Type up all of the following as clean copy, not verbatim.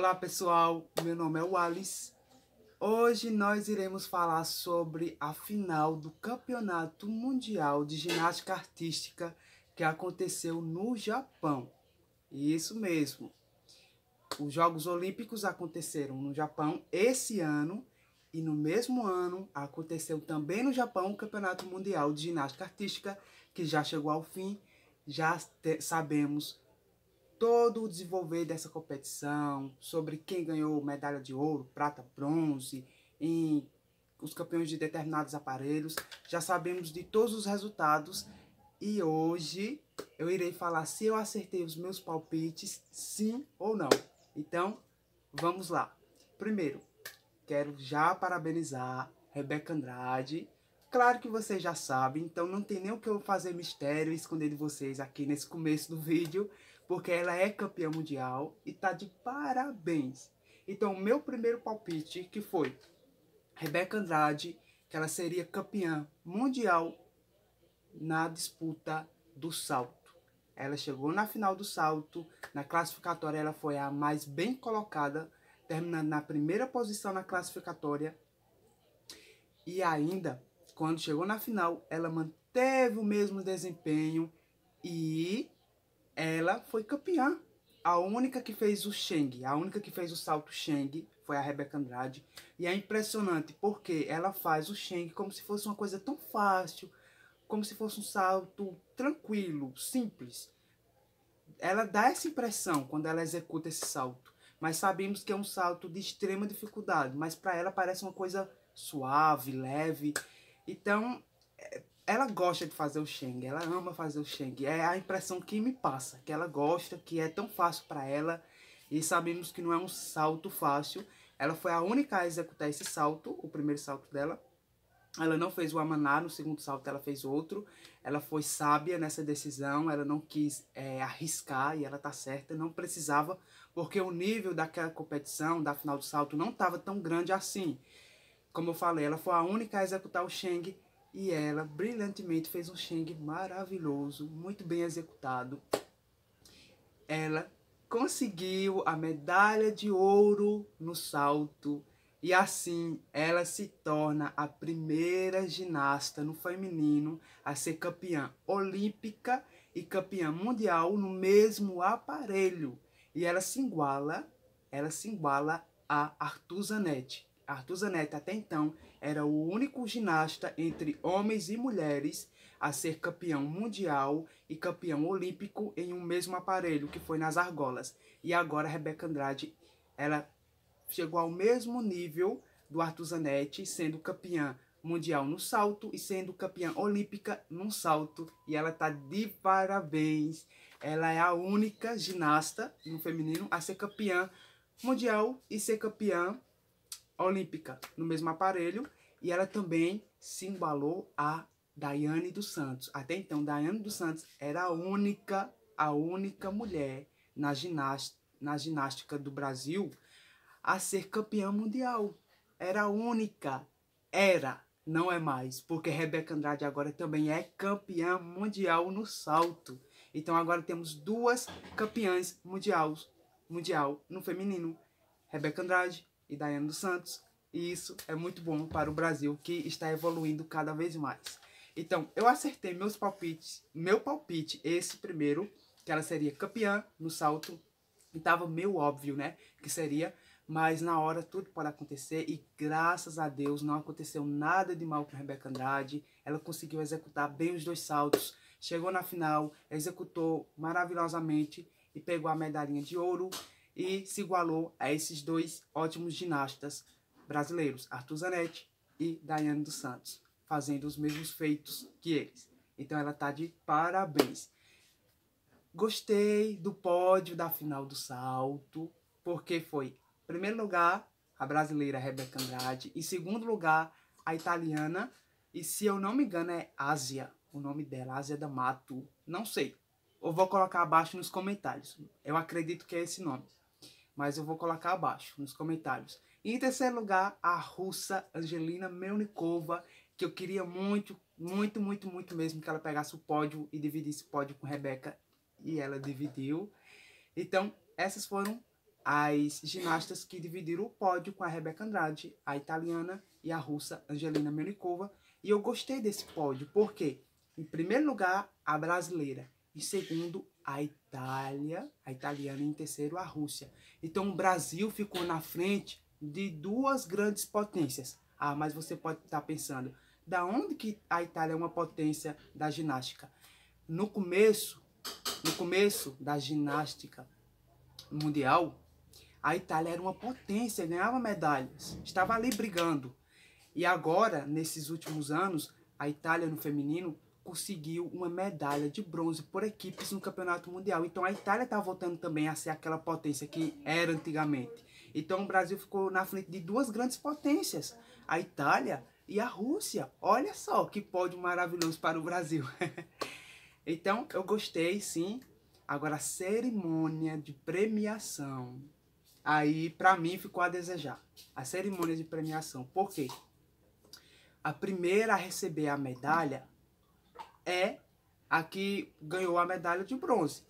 Olá pessoal, meu nome é Wallace. Hoje nós iremos falar sobre a final do Campeonato Mundial de Ginástica Artística que aconteceu no Japão. Isso mesmo, os Jogos Olímpicos aconteceram no Japão esse ano e no mesmo ano aconteceu também no Japão o Campeonato Mundial de Ginástica Artística que já chegou ao fim. Já sabemos todo o desenvolver dessa competição, sobre quem ganhou medalha de ouro, prata, bronze, em os campeões de determinados aparelhos. Já sabemos de todos os resultados e hoje eu irei falar se eu acertei os meus palpites, sim ou não. Então, vamos lá. Primeiro, quero já parabenizar Rebeca Andrade. Claro que vocês já sabem, então não tem nem o que eu fazer mistério e esconder de vocês aqui nesse começo do vídeo, porque ela é campeã mundial e tá de parabéns. Então, o meu primeiro palpite, que foi Rebeca Andrade, que ela seria campeã mundial na disputa do salto. Ela chegou na final do salto, na classificatória ela foi a mais bem colocada, terminando na primeira posição na classificatória. E ainda, quando chegou na final, ela manteve o mesmo desempenho e ela foi campeã. A única que fez o Sheng, a única que fez o salto Sheng foi a Rebeca Andrade. E é impressionante porque ela faz o Sheng como se fosse uma coisa tão fácil, como se fosse um salto tranquilo, simples. Ela dá essa impressão quando ela executa esse salto, mas sabemos que é um salto de extrema dificuldade, mas para ela parece uma coisa suave, leve. Então, ela gosta de fazer o Sheng, ela ama fazer o Sheng. É a impressão que me passa, que ela gosta, que é tão fácil para ela. E sabemos que não é um salto fácil. Ela foi a única a executar esse salto, o primeiro salto dela. Ela não fez o Amaná, no segundo salto ela fez outro. Ela foi sábia nessa decisão, ela não quis arriscar, e ela tá certa, não precisava, porque o nível daquela competição, da final do salto, não estava tão grande assim. Como eu falei, ela foi a única a executar o Sheng, e ela brilhantemente fez um Sheng maravilhoso, muito bem executado. Ela conseguiu a medalha de ouro no salto, e assim ela se torna a primeira ginasta no feminino a ser campeã olímpica e campeã mundial no mesmo aparelho. E ela se iguala a Arthur Zanetti. Arthur Zanetti até então era o único ginasta entre homens e mulheres a ser campeão mundial e campeão olímpico em um mesmo aparelho, que foi nas argolas. E agora a Rebeca Andrade, ela chegou ao mesmo nível do Arthur Zanetti, sendo campeã mundial no salto e sendo campeã olímpica no salto. E ela tá de parabéns. Ela é a única ginasta no feminino a ser campeã mundial e ser campeã olímpica no mesmo aparelho. E ela também se embalou a Daiane dos Santos. Até então, Daiane dos Santos era a única mulher na ginástica do Brasil a ser campeã mundial. Era a única. Era, não é mais, porque Rebeca Andrade agora também é campeã mundial no salto. Então agora temos duas campeãs mundial no feminino, Rebeca Andrade e Daiane dos Santos. E isso é muito bom para o Brasil, que está evoluindo cada vez mais. Então, eu acertei meus palpites. Meu palpite, esse primeiro, que ela seria campeã no salto. E estava meio óbvio, né, que seria. Mas na hora tudo pode acontecer. E graças a Deus não aconteceu nada de mal com a Rebeca Andrade. Ela conseguiu executar bem os dois saltos. Chegou na final, executou maravilhosamente e pegou a medalhinha de ouro. E se igualou a esses dois ótimos ginastas brasileiros, Arthur Zanetti e Daiane dos Santos, fazendo os mesmos feitos que eles. Então ela tá de parabéns. Gostei do pódio da final do salto, porque foi, em primeiro lugar, a brasileira Rebeca Andrade, em segundo lugar, a italiana, e se eu não me engano é Ásia, o nome dela, Ásia D'Amato, não sei. Eu vou colocar abaixo nos comentários. Eu acredito que é esse nome, mas eu vou colocar abaixo nos comentários. E em terceiro lugar, a russa Angelina Melnikova, que eu queria muito mesmo que ela pegasse o pódio e dividisse o pódio com Rebeca, e ela dividiu. Então, essas foram as ginastas que dividiram o pódio com a Rebeca Andrade, a italiana, e a russa Angelina Melnikova. E eu gostei desse pódio, porque, em primeiro lugar, a brasileira. Em segundo, a Itália, a italiana, e em terceiro, a Rússia. Então, o Brasil ficou na frente de duas grandes potências. Ah, mas você pode estar pensando, da onde que a Itália é uma potência da ginástica? No começo da ginástica mundial, a Itália era uma potência, ganhava medalhas, estava ali brigando. E agora, nesses últimos anos, a Itália no feminino conseguiu uma medalha de bronze por equipes no Campeonato Mundial. Então a Itália está voltando também a ser aquela potência que era antigamente. Então o Brasil ficou na frente de duas grandes potências, a Itália e a Rússia. Olha só que pódio maravilhoso para o Brasil. Então eu gostei, sim. Agora a cerimônia de premiação, aí para mim ficou a desejar. A cerimônia de premiação. Por quê? A primeira a receber a medalha é a que ganhou a medalha de bronze.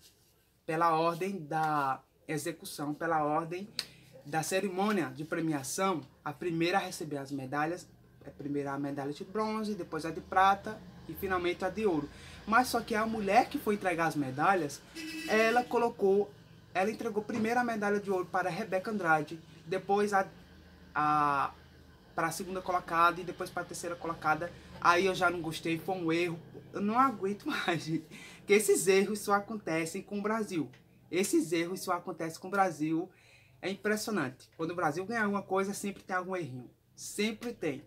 Pela ordem da execução, pela ordem da cerimônia de premiação, a primeira a receber as medalhas, é primeiro a medalha de bronze, depois a de prata e finalmente a de ouro. Mas só que a mulher que foi entregar as medalhas, ela entregou primeiro a medalha de ouro para a Rebeca Andrade, depois para a segunda colocada e depois para a terceira colocada. Aí eu já não gostei, foi um erro. Eu não aguento mais, gente. Porque esses erros só acontecem com o Brasil. Esses erros só acontecem com o Brasil. É impressionante. Quando o Brasil ganha alguma coisa, sempre tem algum errinho. Sempre tem.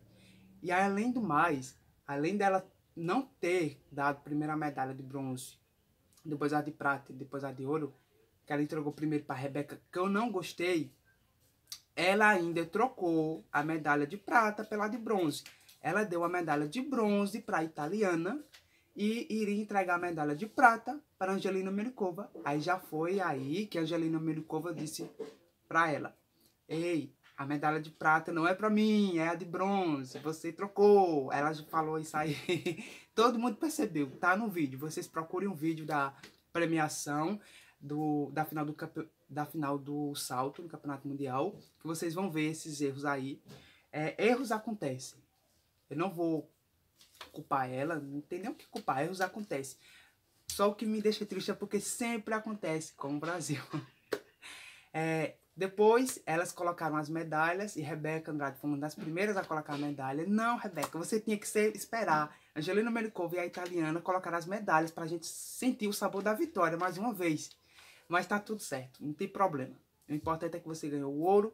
E aí, além do mais, além dela não ter dado primeiro a medalha de bronze, depois a de prata e depois a de ouro, que ela entregou primeiro para a Rebeca, que eu não gostei, ela ainda trocou a medalha de prata pela de bronze. Ela deu a medalha de bronze para a italiana e iria entregar a medalha de prata para a Angelina Melnikova. Aí já foi aí que a Angelina Melnikova disse para ela: ei, a medalha de prata não é para mim, é a de bronze, você trocou. Ela já falou isso aí. Todo mundo percebeu, tá no vídeo. Vocês procurem um vídeo da premiação da final do salto no Campeonato Mundial, que vocês vão ver esses erros aí. Erros acontecem. Eu não vou culpar ela, não tem nem o que culpar, erros acontecem. Só o que me deixa triste é porque sempre acontece com o Brasil. Depois elas colocaram as medalhas e Rebeca Andrade foi uma das primeiras a colocar a medalha. Não, Rebeca, você tinha que esperar Angelina Melnikova e a italiana colocar as medalhas para a gente sentir o sabor da vitória mais uma vez. Mas tá tudo certo, não tem problema. O importante é que você ganhou o ouro.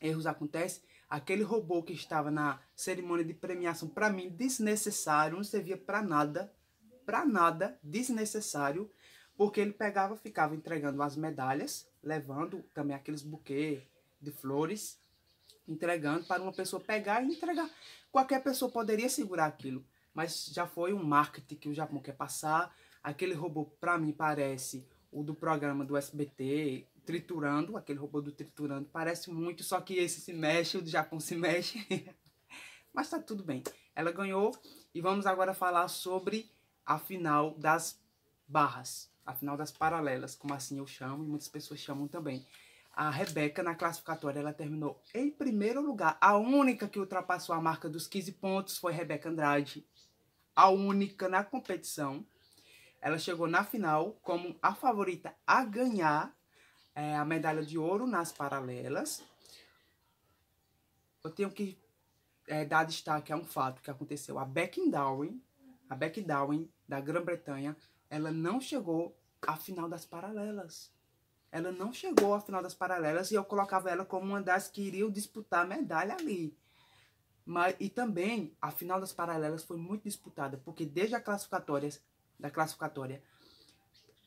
Erros acontecem. Aquele robô que estava na cerimônia de premiação, para mim, desnecessário, não servia para nada, desnecessário, porque ele pegava, ficava entregando as medalhas, levando também aqueles buquês de flores, entregando para uma pessoa pegar e entregar. Qualquer pessoa poderia segurar aquilo, mas já foi um marketing que o Japão quer passar. Aquele robô, para mim, parece o do programa do SBT, Triturando, aquele robô do Triturando, parece muito, só que esse se mexe, o do Japão se mexe. Mas tá tudo bem. Ela ganhou e vamos agora falar sobre a final das barras, a final das paralelas, como assim eu chamo e muitas pessoas chamam também. A Rebeca, na classificatória, ela terminou em primeiro lugar. A única que ultrapassou a marca dos 15 pontos foi Rebeca Andrade. A única na competição. Ela chegou na final como a favorita a ganhar a medalha de ouro nas paralelas. Eu tenho que dar destaque a um fato que aconteceu. A Becky Darwin da Grã-Bretanha, ela não chegou à final das paralelas. Ela não chegou à final das paralelas e eu colocava ela como uma das que iriam disputar a medalha ali. E também a final das paralelas foi muito disputada, porque desde da classificatória,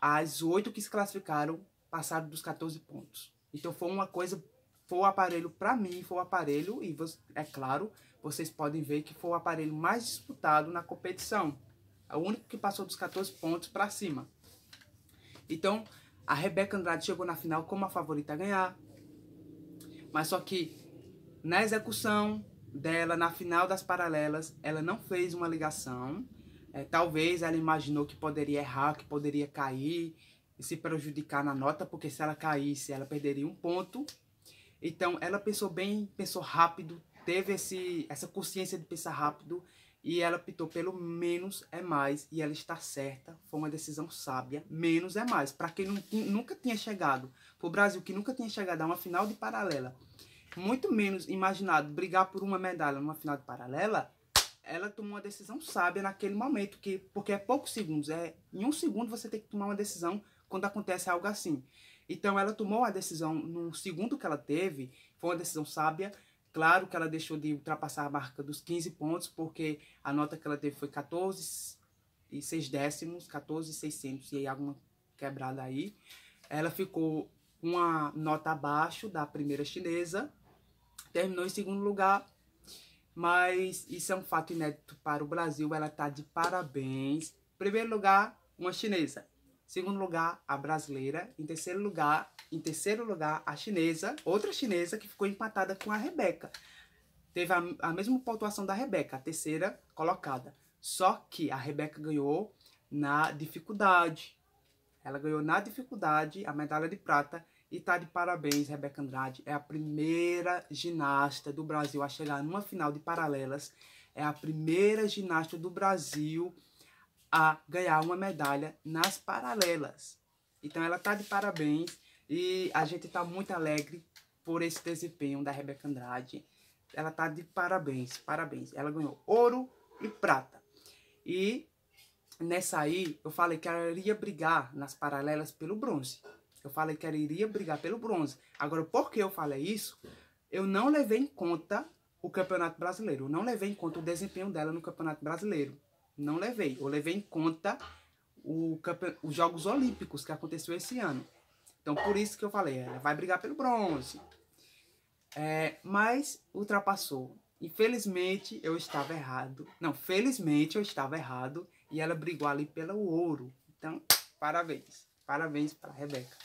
as 8 que se classificaram passaram dos 14 pontos. Então foi uma coisa, foi o aparelho, para mim, foi o aparelho, e é claro, vocês podem ver que foi o aparelho mais disputado na competição. É o único que passou dos 14 pontos para cima. Então, a Rebeca Andrade chegou na final como a favorita a ganhar. Mas só que na execução dela, na final das paralelas, ela não fez uma ligação. Talvez ela imaginou que poderia errar, que poderia cair. se prejudicar na nota, porque se ela caísse, ela perderia um ponto. Então, ela pensou bem, pensou rápido, teve essa consciência de pensar rápido, e ela optou pelo menos é mais, e ela está certa, foi uma decisão sábia, menos é mais. Para quem nunca tinha chegado, para o Brasil que nunca tinha chegado a uma final de paralela, muito menos imaginado brigar por uma medalha numa final de paralela, ela tomou uma decisão sábia naquele momento, porque é poucos segundos, em um segundo você tem que tomar uma decisão quando acontece algo assim. Então ela tomou a decisão no segundo que ela teve, foi uma decisão sábia. Claro que ela deixou de ultrapassar a marca dos 15 pontos, porque a nota que ela teve foi 14 e 6 décimos, 14,600 e aí alguma quebrada aí. Ela ficou uma nota abaixo da primeira chinesa, terminou em segundo lugar, mas isso é um fato inédito para o Brasil, ela está de parabéns. Primeiro lugar, uma chinesa. Segundo lugar, a brasileira. Em terceiro lugar, a chinesa, outra chinesa que ficou empatada com a Rebeca. Teve a mesma pontuação da Rebeca, a terceira colocada. Só que a Rebeca ganhou na dificuldade. Ela ganhou na dificuldade a medalha de prata e tá de parabéns, Rebeca Andrade. É a primeira ginasta do Brasil a chegar numa final de paralelas. É a primeira ginasta do Brasil a ganhar uma medalha nas paralelas. Então ela tá de parabéns e a gente tá muito alegre por esse desempenho da Rebeca Andrade. Ela tá de parabéns, parabéns. Ela ganhou ouro e prata. E nessa aí, eu falei que ela iria brigar nas paralelas pelo bronze. Eu falei que ela iria brigar pelo bronze. Agora, por que eu falei isso? Eu não levei em conta o Campeonato Brasileiro. Eu não levei em conta o desempenho dela no Campeonato Brasileiro. Não levei. Eu levei em conta os Jogos Olímpicos que aconteceu esse ano. Então, por isso que eu falei, ela vai brigar pelo bronze. Mas ultrapassou. Infelizmente, eu estava errado. Não, felizmente eu estava errado. E ela brigou ali pelo ouro. Então, parabéns. Parabéns para a Rebeca.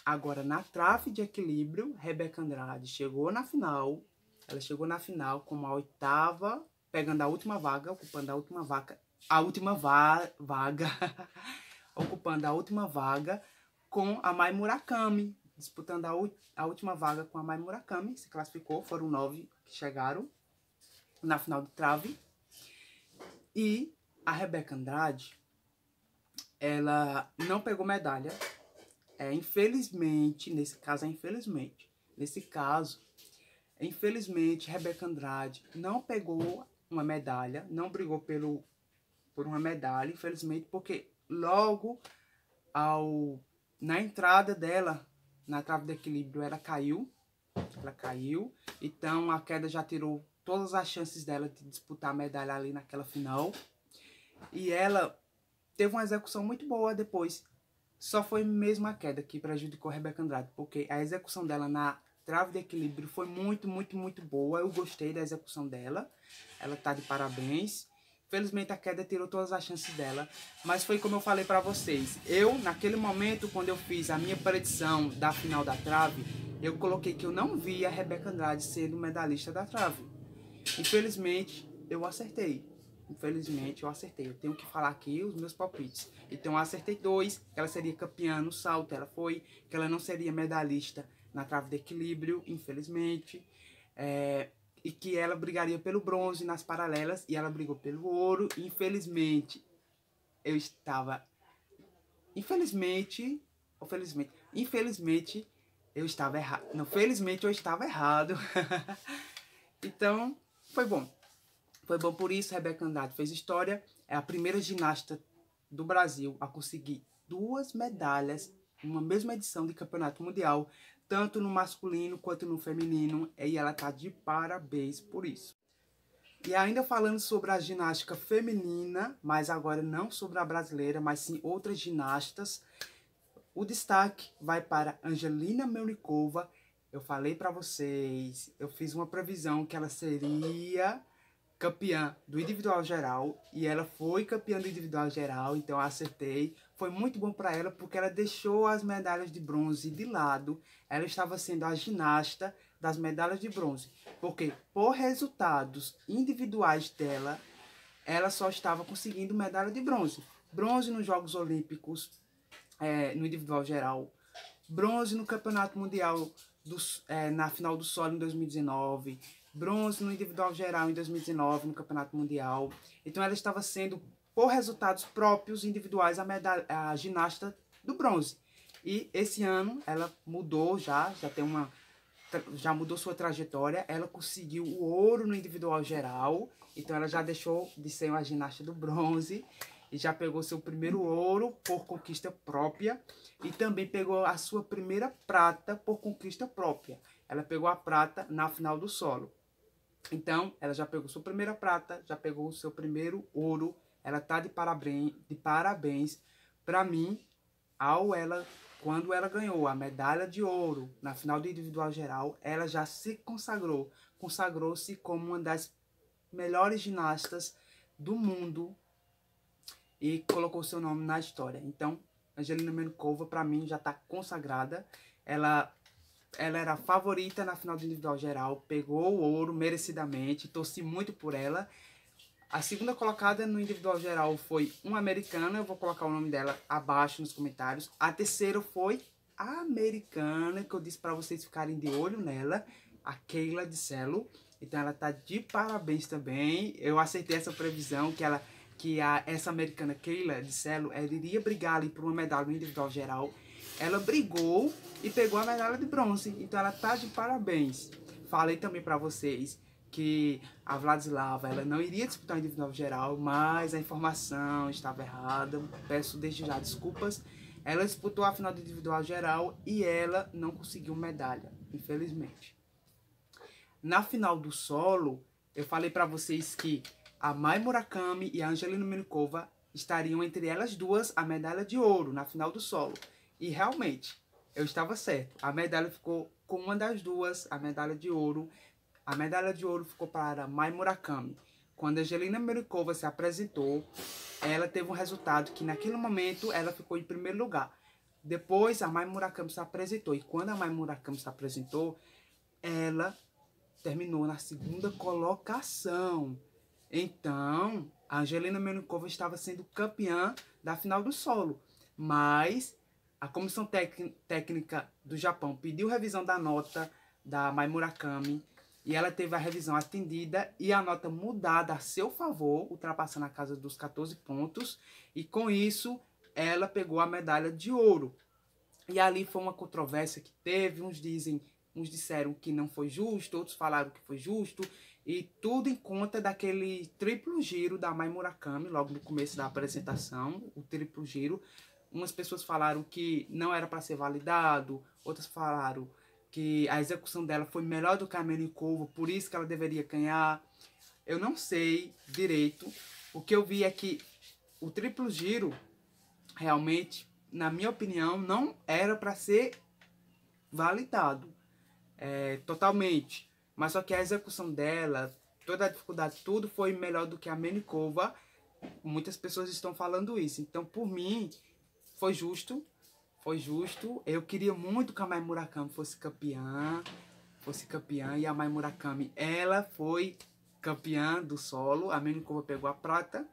Agora, na trave de equilíbrio, Rebeca Andrade chegou na final. Ela chegou na final como a oitava, pegando a última vaga, ocupando a última vaga. Ocupando a última vaga com a Mai Murakami. Disputando a última vaga com a Mai Murakami. Se classificou, foram 9 que chegaram na final de trave. E a Rebeca Andrade, ela não pegou medalha. Infelizmente, nesse caso, infelizmente, Rebeca Andrade não pegou uma medalha, não brigou por uma medalha, infelizmente, porque logo na entrada dela, na trave de equilíbrio, ela caiu, então a queda já tirou todas as chances dela de disputar a medalha ali naquela final, e ela teve uma execução muito boa depois. Só foi mesmo a queda que prejudicou a Rebeca Andrade, porque a execução dela na trave de equilíbrio foi muito, muito, muito boa. Eu gostei da execução dela. Ela tá de parabéns. Felizmente a queda tirou todas as chances dela, mas foi como eu falei para vocês. Eu, naquele momento, quando eu fiz a minha predição da final da trave, eu coloquei que eu não via a Rebeca Andrade sendo medalhista da trave. Infelizmente, eu acertei. Eu tenho que falar aqui os meus palpites. Então eu acertei 2, que ela seria campeã no salto, que ela não seria medalhista na trave de equilíbrio, infelizmente. E que ela brigaria pelo bronze nas paralelas, e ela brigou pelo ouro. Infelizmente, eu estava... Infelizmente, eu estava errado. Não, felizmente eu estava errado. Então, foi bom. Foi bom por isso, Rebeca Andrade fez história. É a primeira ginasta do Brasil a conseguir 2 medalhas em uma mesma edição de campeonato mundial, tanto no masculino quanto no feminino, e ela tá de parabéns por isso. E ainda falando sobre a ginástica feminina, mas agora não sobre a brasileira, mas sim outras ginastas, o destaque vai para Angelina Melnikova. Eu falei para vocês, eu fiz uma previsão que ela seria campeã do individual geral, e ela foi campeã do individual geral, então eu acertei. Foi muito bom para ela, porque ela deixou as medalhas de bronze de lado. Ela estava sendo a ginasta das medalhas de bronze, porque por resultados individuais dela, ela só estava conseguindo medalha de bronze. Bronze nos Jogos Olímpicos no individual geral. Bronze no Campeonato Mundial na final do solo em 2019. Bronze no individual geral em 2019 no Campeonato Mundial. Então ela estava sendo, por resultados próprios individuais, a ginasta do bronze. E esse ano ela mudou já mudou sua trajetória. Ela conseguiu o ouro no individual geral. Então ela já deixou de ser uma ginasta do bronze e já pegou seu primeiro ouro por conquista própria e também pegou a sua primeira prata por conquista própria. Ela pegou a prata na final do solo. Então, ela já pegou sua primeira prata, já pegou o seu primeiro ouro. Ela tá de parabéns para mim quando ela ganhou a medalha de ouro na final do individual geral. Ela já se consagrou-se como uma das melhores ginastas do mundo e colocou seu nome na história. Então, Angelina Menkova, para mim, já está consagrada. Ela era a favorita na final do individual geral, pegou o ouro merecidamente, torci muito por ela. A segunda colocada no individual geral foi uma americana, eu vou colocar o nome dela abaixo nos comentários. A terceira foi a americana, que eu disse para vocês ficarem de olho nela, a Keila DiCello. Então ela tá de parabéns também. Eu acertei essa previsão que essa americana Keila DiCello, ela iria brigar ali por uma medalha no individual geral. Ela brigou e pegou a medalha de bronze. Então ela tá de parabéns. Falei também para vocês que a Vladislava, ela não iria disputar o individual geral, mas a informação estava errada. Peço desde já desculpas. Ela disputou a final do individual geral e ela não conseguiu medalha, infelizmente. Na final do solo, eu falei para vocês que a Mai Murakami e a Angelina Menkova estariam entre elas duas a medalha de ouro na final do solo. E realmente, eu estava certo. A medalha ficou com uma das duas, a medalha de ouro. A medalha de ouro ficou para Mai Murakami. Quando a Angelina Menkova se apresentou, ela teve um resultado que naquele momento ela ficou em primeiro lugar. Depois a Mai Murakami se apresentou. E quando a Mai Murakami se apresentou, ela terminou na segunda colocação. Então, a Angelina Menkova estava sendo campeã da final do solo. Mas a comissão técnica do Japão pediu revisão da nota da Mai Murakami e ela teve a revisão atendida e a nota mudada a seu favor, ultrapassando a casa dos 14 pontos. E com isso, ela pegou a medalha de ouro. E ali foi uma controvérsia que teve, uns disseram que não foi justo, outros falaram que foi justo, e tudo em conta daquele triplo giro da Mai Murakami, logo no começo da apresentação, o triplo giro. Umas pessoas falaram que não era para ser validado, outras falaram que a execução dela foi melhor do que a Menkova, por isso que ela deveria ganhar. Eu não sei direito. O que eu vi é que o triplo giro, realmente, na minha opinião, não era para ser validado totalmente. Mas só que a execução dela, toda a dificuldade, tudo foi melhor do que a Menkova. Muitas pessoas estão falando isso. Então, por mim, foi justo. Foi justo. Eu queria muito que a Mai Murakami fosse campeã. E a Mai Murakami, ela foi campeã do solo. A Menkova pegou a prata.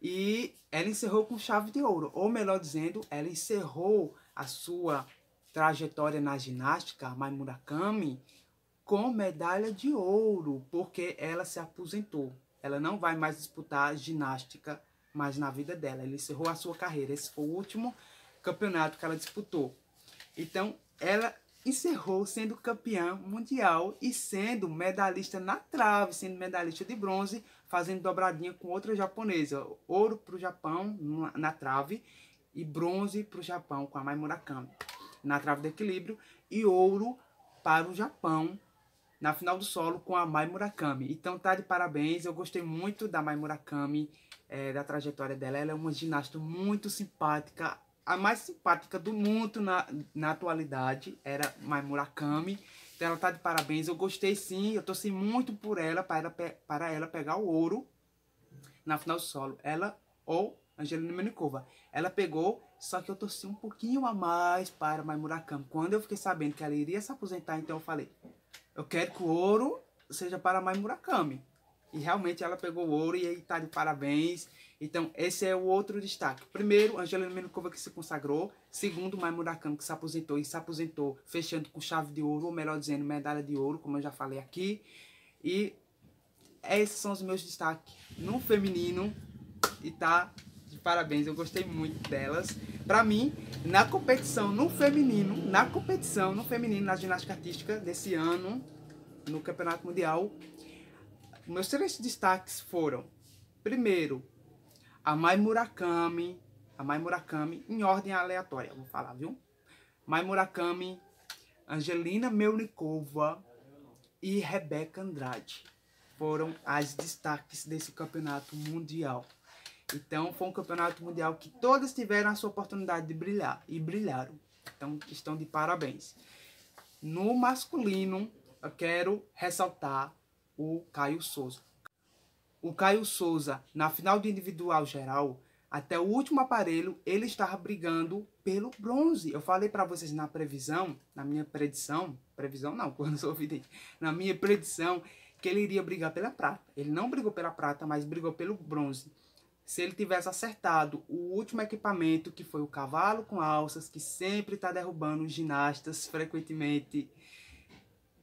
E ela encerrou com chave de ouro. Ou melhor dizendo, ela encerrou a sua trajetória na ginástica, a Mai Murakami, com medalha de ouro. Porque ela se aposentou. Ela não vai mais disputar ginástica mais na vida dela. Ela encerrou a sua carreira. Esse foi o último campeonato que ela disputou. Então, ela encerrou sendo campeã mundial e sendo medalhista na trave, sendo medalhista de bronze, fazendo dobradinha com outra japonesa. Ouro para o Japão na trave e bronze para o Japão com a Mai Murakami na trave de equilíbrio e ouro para o Japão na final do solo com a Mai Murakami. Então tá de parabéns, eu gostei muito da Mai Murakami, da trajetória dela. Ela é uma ginasta muito simpática, a mais simpática do mundo na atualidade, era Mai Murakami. Então ela tá de parabéns, eu gostei sim, eu torci muito por ela, para ela pegar o ouro na final do solo. Ela ou Angelina Menkova. Ela pegou, só que eu torci um pouquinho a mais para Mai Murakami. Quando eu fiquei sabendo que ela iria se aposentar, então eu falei, eu quero que o ouro seja para Mai Murakami. E realmente ela pegou o ouro e aí tá de parabéns. Então, esse é o outro destaque. Primeiro, Angelina Melnikova, que se consagrou. Segundo, Mai Murakami, que se aposentou fechando com chave de ouro, ou melhor dizendo, medalha de ouro, como eu já falei aqui. E esses são os meus destaques no feminino. E tá de parabéns, eu gostei muito delas. Pra mim, na competição no feminino, na ginástica artística desse ano, no Campeonato Mundial, meus 3 destaques foram, primeiro, a Mai Murakami, em ordem aleatória, vou falar, viu? Mai Murakami, Angelina Melnikova e Rebeca Andrade foram as destaques desse campeonato mundial. Então, foi um campeonato mundial que todas tiveram a sua oportunidade de brilhar, e brilharam. Então, estão de parabéns. No masculino, eu quero ressaltar o Caio Souza. O Caio Souza, na final de individual geral, até o último aparelho, ele estava brigando pelo bronze. Eu falei para vocês na previsão, na minha predição, quando eu sou vidente, na minha predição, que ele iria brigar pela prata. Ele não brigou pela prata, mas brigou pelo bronze. Se ele tivesse acertado o último equipamento, que foi o cavalo com alças, que sempre está derrubando os ginastas frequentemente,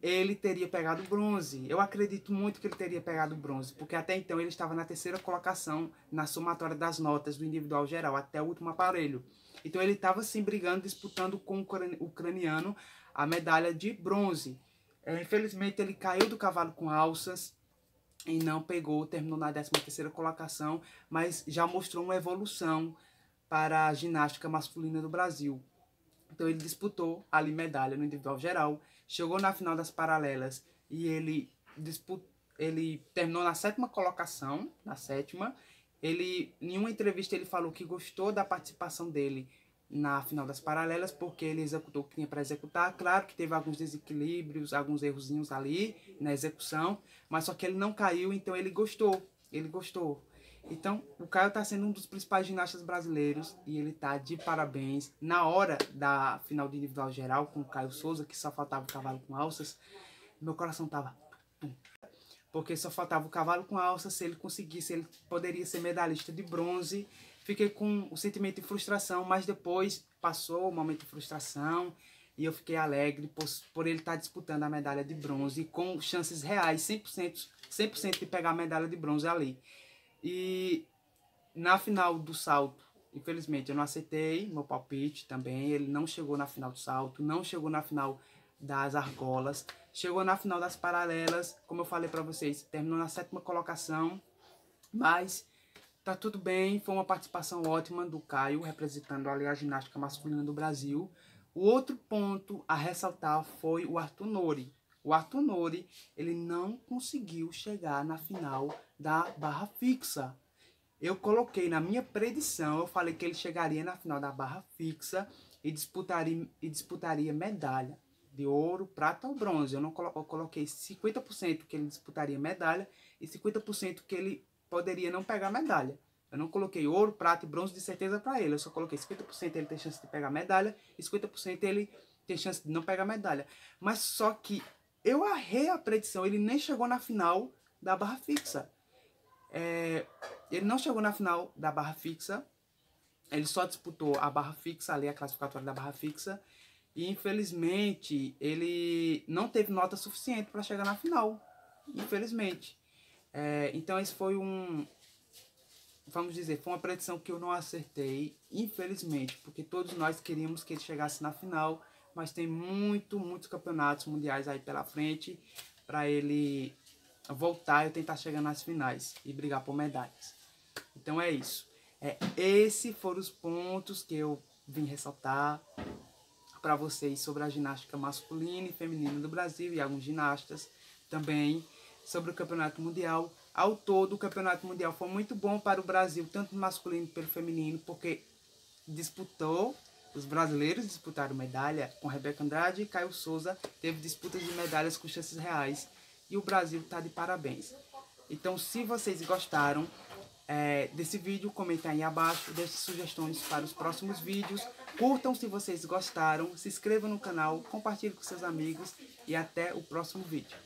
ele teria pegado bronze. Eu acredito muito que ele teria pegado bronze, porque até então ele estava na 3ª colocação na somatória das notas do individual geral, até o último aparelho. Então ele estava assim brigando, disputando com o ucraniano a medalha de bronze. Infelizmente ele caiu do cavalo com alças e não pegou, terminou na 13ª colocação, mas já mostrou uma evolução para a ginástica masculina do Brasil. Então ele disputou ali medalha no individual geral, chegou na final das paralelas e ele terminou na 7ª colocação, em uma entrevista ele falou que gostou da participação dele na final das paralelas, porque ele executou o que tinha para executar. Claro que teve alguns desequilíbrios, alguns errozinhos ali na execução, mas só que ele não caiu, então ele gostou. Então, o Caio está sendo um dos principais ginastas brasileiros e ele está de parabéns. Na hora da final de individual geral com o Caio Souza, que só faltava o cavalo com alças, meu coração tava porque só faltava o cavalo com alças. Se ele conseguisse, ele poderia ser medalhista de bronze. Fiquei com o sentimento de frustração, mas depois passou o momento de frustração e eu fiquei alegre por ele estar disputando a medalha de bronze com chances reais, 100% de pegar a medalha de bronze ali. E na final do salto, infelizmente eu não acertei meu palpite também. Ele não chegou na final do salto, não chegou na final das argolas, chegou na final das paralelas, como eu falei para vocês, terminou na 7ª colocação, mas tá tudo bem. Foi uma participação ótima do Caio, representando ali a ginástica masculina do Brasil. O outro ponto a ressaltar foi o Arthur Nori. O Arthur Nori, ele não conseguiu chegar na final da barra fixa. Eu coloquei na minha predição, eu falei que ele chegaria na final da barra fixa e disputaria medalha de ouro, prata ou bronze. Eu coloquei 50% que ele disputaria medalha e 50% que ele poderia não pegar medalha. Eu não coloquei ouro, prata e bronze de certeza para ele. Eu só coloquei 50% ele tem chance de pegar medalha e 50% ele tem chance de não pegar medalha. Mas só que eu errei a predição. Ele nem chegou na final da barra fixa. Ele não chegou na final da barra fixa. Ele só disputou a barra fixa ali, a classificatória da barra fixa. E infelizmente ele não teve nota suficiente para chegar na final. Infelizmente. Então esse foi vamos dizer, foi uma predição que eu não acertei, infelizmente, porque todos nós queríamos que ele chegasse na final, mas tem muitos campeonatos mundiais aí pela frente para ele voltar e tentar chegar nas finais e brigar por medalhas. Então é isso. Esses foram os pontos que eu vim ressaltar para vocês sobre a ginástica masculina e feminina do Brasil e alguns ginastas também sobre o campeonato mundial. Ao todo, o campeonato mundial foi muito bom para o Brasil, tanto no masculino quanto no feminino, porque os brasileiros disputaram medalha com Rebeca Andrade e Caio Souza, teve disputas de medalhas com chances reais e o Brasil está de parabéns. Então, se vocês gostaram desse vídeo, comentem aí abaixo, deixem sugestões para os próximos vídeos, curtam se vocês gostaram, se inscrevam no canal, compartilhem com seus amigos e até o próximo vídeo.